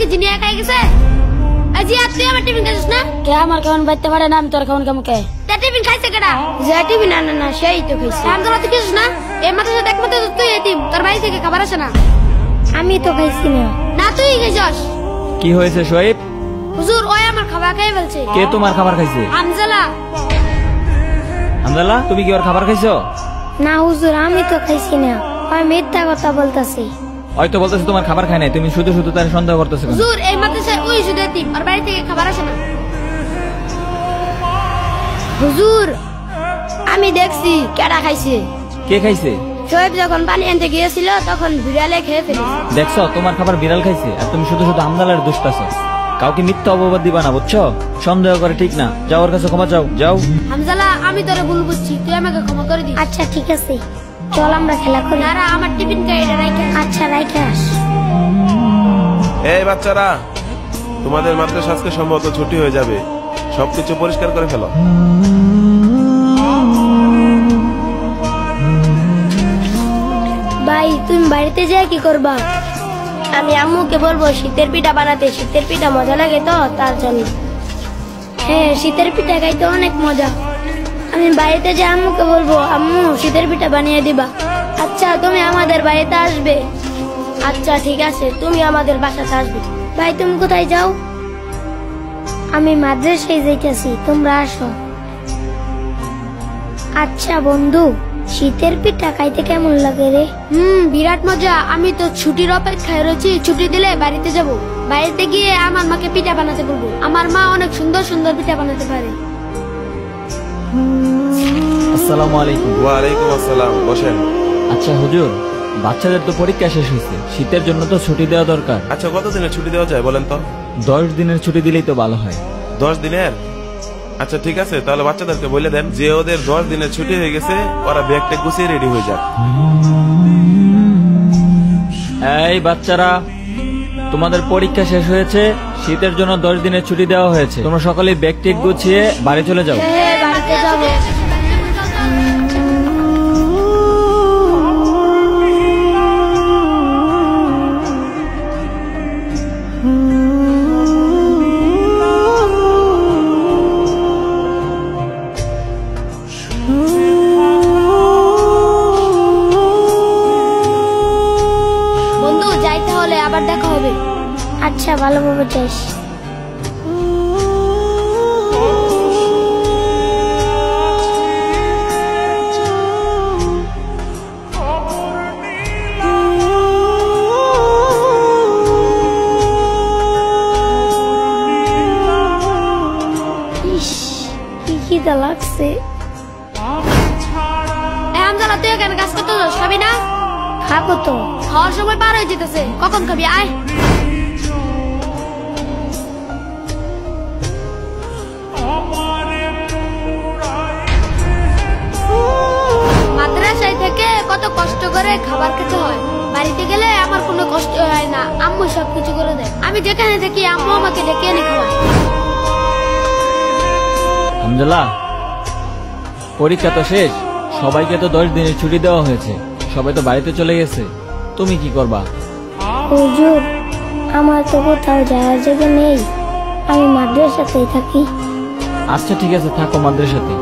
কি জিনি একাই গেছে? আজি তুই আমার টিফিন খাইছিস না? কে আমার কেমন বাইতে পারে না, আমি তোর কেমন কেমন কে তা টিফিন খাইছে কেডা? যে টিফিন না না না সেই তো খাইছি। হামজালা তুই খাইছিস না? এই মাত্র সাথে একমাত্র তুই এতিম, তোর বাড়ি থেকে খাবার আসে না। আমি তো খাইছি না। না তুই খাইছস। কি হয়েছে শোয়েব? হুজুর ওই আমার খাবার খাই ফেলছে। কে তোমার খাবার খাইছে? হামজালা। হামজালা তুমি কি ওর খাবার খাইছো? না হুজুর আমি তো খাইছি না, আমি মিথ্যা কথা বলতাছি। হয়তো বলতেছে তোমার খাবার খায় নাই, তুমি শুধু শুধু তার সন্দেহ করতেছো কেন? হুজুর এই মাদ্রাসায় ওই শুধু এতিম, ওর বাড়ি থেকে খাবার আসে না। হুজুর আমি দেখছি কেডা খাইছে। কে খাইছে? শোয়েব যখন পানি আনতে গিয়েছিল তখন বিড়ালে খেয়ে ফেলেছে। দেখছো তোমার খাবার বিড়াল খাইছে, আর তুমি শুধু শুধু হামজালার দোষ পাচ্ছো। কাউকে মিথ্যা অপবাদ দিবা না, বুঝছো? সন্দেহ করে ঠিক না। যাও ওর কাছে ক্ষমা চাও, যাও। হামজালা আমি তোরে ভুল বুঝছি, তুই আমাকে ক্ষমা করে দিস। আচ্ছা ঠিক আছে, চল আমরা খেলা করি। না আমার টিফিন খাই এটা রাইখে। আচ্ছা রাইখে আস। এই বাচ্চারা, তোমাদের মাদ্রাসা আজকে সম্ভবত ছুটি হয়ে যাবে, সবকিছু পরিষ্কার করে ফেলো। ভাই তুমি বাড়িতে যাই কি করবা? আমি আম্মুকে বলবো শীতের পিঠা বানাতে, শীতের পিঠা মজা লাগে তো তার জন্য। হ্যাঁ শীতের পিঠা খাইতে অনেক মজা। আমি বাড়িতে যাই আম্মুকে বলবো আম্মু শীতের পিঠা বানিয়ে দিবা। আচ্ছা তুমি আমাদের বাড়িতে আসবে? আচ্ছা ঠিক আছে, তুমি আমাদের বাসাতে আসবে। ভাই তুমি কোথায় যাও? আমি মাদ্রাসায় যাইতেছি, তোমরা আসো। আচ্ছা বন্ধু, শীতের পিঠা খাইতে কেমন লাগে রে? বিরাট মজা। আমি তো ছুটির অপেক্ষায় রয়েছি, ছুটি দিলে বাড়িতে যাব। বাড়িতে গিয়ে আমার মাকে পিঠা বানাতে বলবো। আমার মা অনেক সুন্দর সুন্দর পিঠা বানাতে পারে। আসসালামু আলাইকুম। ওয়ালাইকুম আসসালাম, বসেন। আচ্ছা হুজুর, বাচ্চাদের তো পরীক্ষা শেষ হয়েছে, শীতের জন্য তো ছুটি দেওয়া দরকার। আচ্ছা কত দিনের ছুটি দেওয়া যায় বলেন তো? 10 দিনের ছুটি দিলেই তো ভালো হয়। 10 দিনের? আচ্ছা ঠিক আছে, তাহলে বাচ্চাদেরকে বলে দেন যে ওদের 10 দিনের ছুটি হয়ে গেছে, ওরা ব্যাগটা গুছিয়ে রেডি হয়ে যাক। এই বাচ্চারা, তোমাদের পরীক্ষা শেষ হয়েছে, শীতের জন্য 10 দিনের ছুটি দেওয়া হয়েছে। তোমরা সকলেই ব্যাগ টেক গুছিয়ে বাড়ি চলে যাও। হ্যাঁ বাড়িতে যাবো। বন্ধু যাই তাহলে, আবার দেখা হবে। আচ্ছা ভালোভাবে যাইস। ইস কি খিদা লাগছে। হামজালা তুই এখানে কাজ করতে যাস, খাবি না? খাবো তো। খাওয়ার সময় পার হয়ে যেতেছে, কখন খাবি? আয়। মাদ্রাসায় থেকে কত কষ্ট করে খাবার খেতে হয়, বাড়িতে গেলে আমার কোনো কষ্ট হয় না, আম্মু সবকিছু করে দেয়। আমি যেখানে থাকি আম্মু আমাকে ডেকে এনে খাওয়ায়। হামজালা, পরীক্ষা তো শেষ, সবাইকে তো 10 দিনের ছুটি দেওয়া হয়েছে, সবাই তো বাড়িতে চলে গেছে, তুমি কি করবা? হুজুর আমার তো কোথাও যাওয়ার জায়গা নেই, আমি মাদ্রাসাতেই থাকি। আচ্ছা ঠিক আছে, থাকো মাদ্রাসাতে।